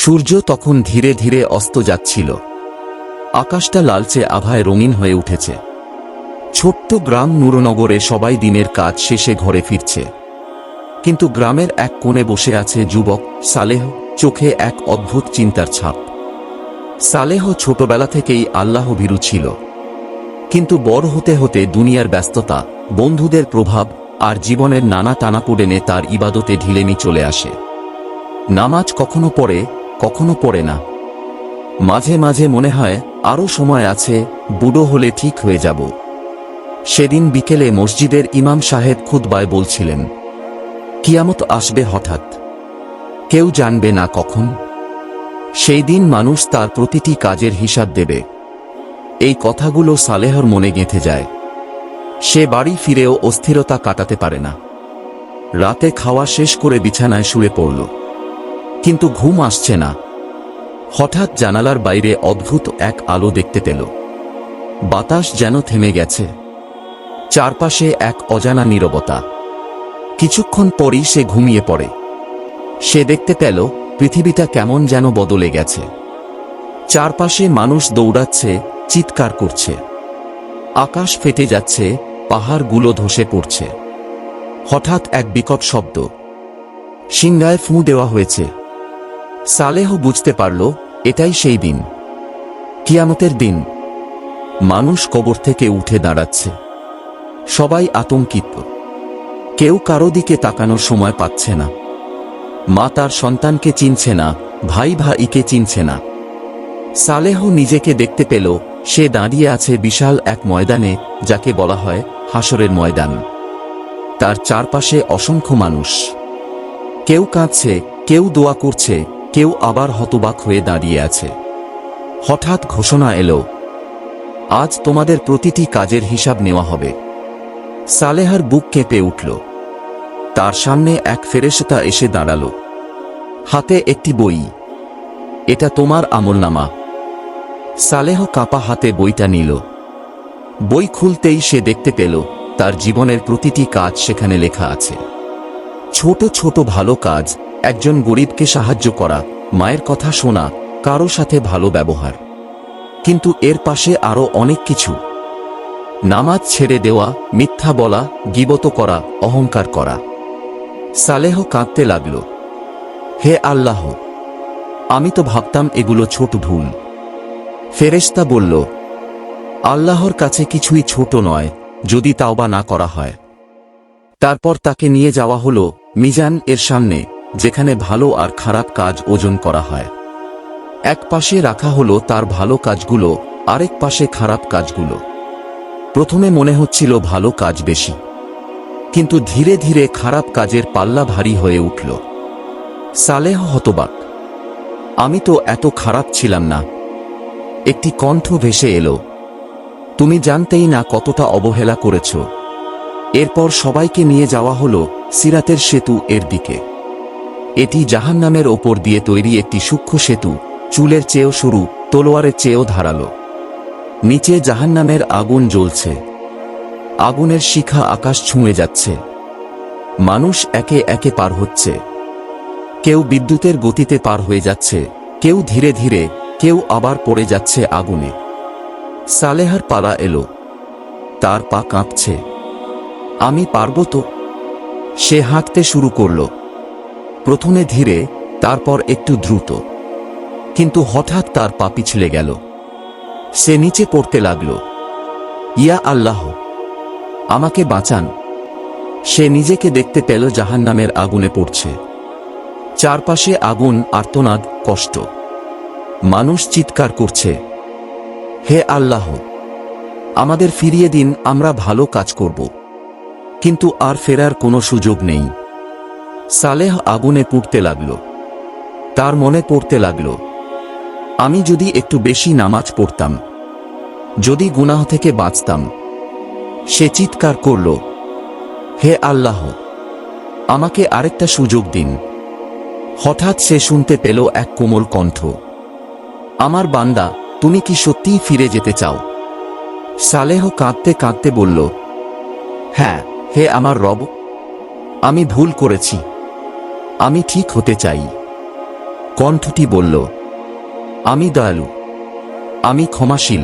সূর্য তখন ধীরে ধীরে অস্ত যাচ্ছিল। আকাশটা লালচে আভায় রঙিন হয়ে উঠেছে। ছোট্ট গ্রাম নূরনগরে সবাই দিনের কাজ শেষে ঘরে ফিরছে। কিন্তু গ্রামের এক কোণে বসে আছে যুবক সালেহ, চোখে এক অদ্ভুত চিন্তার ছাপ। সালেহ ছোটবেলা থেকেই আল্লাহ ভীরু ছিল, কিন্তু বড় হতে হতে দুনিয়ার ব্যস্ততা, বন্ধুদের প্রভাব আর জীবনের নানা টানাপোড়েনে তার ইবাদতে ঢিলেমি চলে আসে। নামাজ কখনো পড়ে, কখনো পড়ে না। মাঝে মাঝে মনে হয় আরও সময় আছে, বুড়ো হলে ঠিক হয়ে যাব। সেদিন বিকেলে মসজিদের ইমাম সাহেব খুতবায় বলছিলেন, কিয়ামত আসবে হঠাৎ, কেউ জানবে না কখন। সেই দিন মানুষ তার প্রতিটি কাজের হিসাব দেবে। এই কথাগুলো সালেহর মনে গেঁথে যায়। সে বাড়ি ফিরেও অস্থিরতা কাটাতে পারে না। রাতে খাওয়া শেষ করে বিছানায় শুয়ে পড়ল, কিন্তু ঘুম আসছে না। হঠাৎ জানালার বাইরে অদ্ভুত এক আলো দেখতে পেল। বাতাস যেন থেমে গেছে। চারপাশে এক অজানা নীরবতা। কিছুক্ষণ পরই সে ঘুমিয়ে পড়ে। সে দেখতে পেল পৃথিবীটা কেমন যেন বদলে গেছে। চারপাশে মানুষ দৌড়াচ্ছে, চিৎকার করছে। আকাশ ফেটে যাচ্ছে, পাহাড়গুলো ধসে পড়ছে। হঠাৎ এক বিকট শব্দ। সিংহায় ফুঁ দেওয়া হয়েছে। সালেহ বুঝতে পারল এটাই সেই দিন, কিয়ামতের দিন। মানুষ কবর থেকে উঠে দাঁড়াচ্ছে। সবাই আতঙ্কিত। কেউ কারো দিকে তাকানোর সময় পাচ্ছে না। মা তার সন্তানকে চিনছে না, ভাই ভাইকে চিনছে না। সালেহ নিজেকে দেখতে পেল সে দাঁড়িয়ে আছে বিশাল এক ময়দানে, যাকে বলা হয় হাসরের ময়দান। তার চারপাশে অসংখ্য মানুষ। কেউ কাঁদছে, কেউ দোয়া করছে, কেউ আবার হতবাক হয়ে দাঁড়িয়ে আছে। হঠাৎ ঘোষণা এলো, আজ তোমাদের প্রতিটি কাজের হিসাব নেওয়া হবে। সালেহার বুক কেঁপে উঠল। তার সামনে এক ফেরেশতা এসে দাঁড়াল, হাতে একটি বই। এটা তোমার আমলনামা। সালেহ কাঁপা হাতে বইটা নিল। বই খুলতেই সে দেখতে পেল তার জীবনের প্রতিটি কাজ সেখানে লেখা আছে। ছোট ছোট ভালো কাজ, একজন গরিবকে সাহায্য করা, মায়ের কথা শোনা, কারো সাথে ভালো ব্যবহার। কিন্তু এর পাশে আরো অনেক কিছু। নামাজ ছেড়ে দেওয়া, মিথ্যা বলা, গীবত করা, অহংকার করা। সালেহ কাঁদতে লাগল, হে আল্লাহ, আমি তো ভাবতাম এগুলো ছোট ভুল। ফেরেশতা বলল, আল্লাহর কাছে কিছুই ছোট নয় যদি তাওবা না করা হয়। তারপর তাকে নিয়ে যাওয়া হলো মিজান এর সামনে, যেখানে ভালো আর খারাপ কাজ ওজন করা হয়। এক পাশে রাখা হলো তার ভালো কাজগুলো, আরেক পাশে খারাপ কাজগুলো। প্রথমে মনে হচ্ছিল ভালো কাজ বেশি, কিন্তু ধীরে ধীরে খারাপ কাজের পাল্লা ভারী হয়ে উঠল। সালেহ হতবাক, আমি তো এত খারাপ ছিলাম না। একটি কণ্ঠ ভেসে এলো, তুমি জানতেই না কতটা অবহেলা করেছ। এরপর সবাইকে নিয়ে যাওয়া হলো সিরাতের সেতু এর দিকে। এটি জাহান্নামের ওপর দিয়ে তৈরি একটি সূক্ষ্ম সেতু, চুলের চেয়েও সরু, তলোয়ারের চেয়েও ধারালো। নিচে জাহান্নামের আগুন জ্বলছে। আগুনের শিখা আকাশ ছুঁয়ে যাচ্ছে। মানুষ একে একে পার হচ্ছে। কেউ বিদ্যুতের গতিতে পার হয়ে যাচ্ছে, কেউ ধীরে ধীরে, কেউ আবার পড়ে যাচ্ছে আগুনে। সালেহার পালা এলো। তার পা কাঁপছে। আমি পারব তো? সে হাঁটতে শুরু করল। প্রথমে ধীরে, তারপর একটু দ্রুত। কিন্তু হঠাৎ তার পা পিছলে গেল। সে নিচে পড়তে লাগল। ইয়া আল্লাহ, আমাকে বাঁচান। সে নিজেকে দেখতে পেল জাহান্নামের আগুনে পড়ছে। চারপাশে আগুন, আর্তনাদ, কষ্ট। মানুষ চিৎকার করছে, হে আল্লাহ, আমাদের ফিরিয়ে দিন, আমরা ভালো কাজ করব। কিন্তু আর ফেরার কোনো সুযোগ নেই। সালেহ আগুনে পুড়তে লাগল। তার মনে পড়তে লাগল, আমি যদি একটু বেশি নামাজ পড়তাম, যদি গুনাহ থেকে বাঁচতাম। সে চিৎকার করল, হে আল্লাহ, আমাকে আরেকটা সুযোগ দিন। হঠাৎ সে শুনতে পেল এক কোমল কণ্ঠ, আমার বান্দা, তুমি কি সত্যিই ফিরে যেতে চাও? সালেহ কাঁদতে কাঁদতে বলল, হ্যাঁ হে আমার রব, আমি ভুল করেছি। আমি ঠিক হতে চাই। কণ্ঠটি বলল, আমি দয়ালু, আমি ক্ষমাশীল,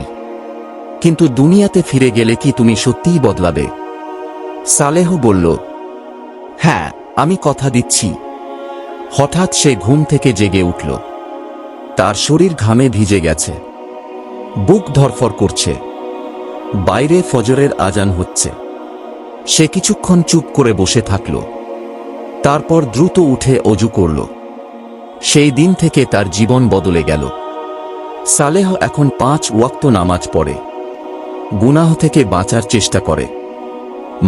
কিন্তু দুনিয়াতে ফিরে গেলে কি তুমি সত্যিই বদলাবে? সালেহ বলল, হ্যাঁ, আমি কথা দিচ্ছি। হঠাৎ সে ঘুম থেকে জেগে উঠল। তার শরীর ঘামে ভিজে গেছে, বুক ধরফর করছে। বাইরে ফজরের আজান হচ্ছে। সে কিছুক্ষণ চুপ করে বসে থাকল, তারপর দ্রুত উঠে অজু করল। সেই দিন থেকে তার জীবন বদলে গেল। সালেহ এখন 5 ওয়াক্ত নামাজ পড়ে, গুনাহ থেকে বাঁচার চেষ্টা করে,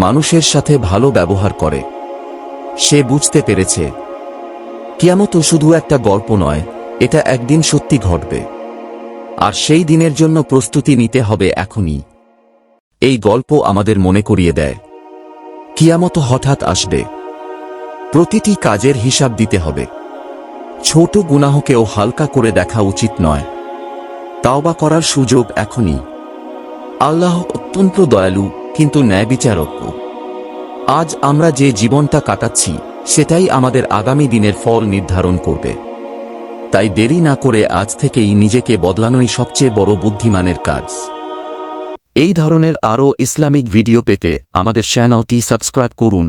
মানুষের সাথে ভালো ব্যবহার করে। সে বুঝতে পেরেছে, কিয়ামত শুধু একটা গল্প নয়, এটা একদিন সত্যি ঘটবে। আর সেই দিনের জন্য প্রস্তুতি নিতে হবে এখনই। এই গল্প আমাদের মনে করিয়ে দেয়, কিয়ামত হঠাৎ আসবে, প্রতিটি কাজের হিসাব দিতে হবে। ছোট গুনাহকেও হালকা করে দেখা উচিত নয়। তাওবা করার সুযোগ এখনই। আল্লাহ অত্যন্ত দয়ালু, কিন্তু ন্যায় বিচারক। আজ আমরা যে জীবনটা কাটাচ্ছি, সেটাই আমাদের আগামী দিনের ফল নির্ধারণ করবে। তাই দেরি না করে আজ থেকেই নিজেকে বদলানোই সবচেয়ে বড় বুদ্ধিমানের কাজ। এই ধরনের আরও ইসলামিক ভিডিও পেতে আমাদের চ্যানেলটি সাবস্ক্রাইব করুন।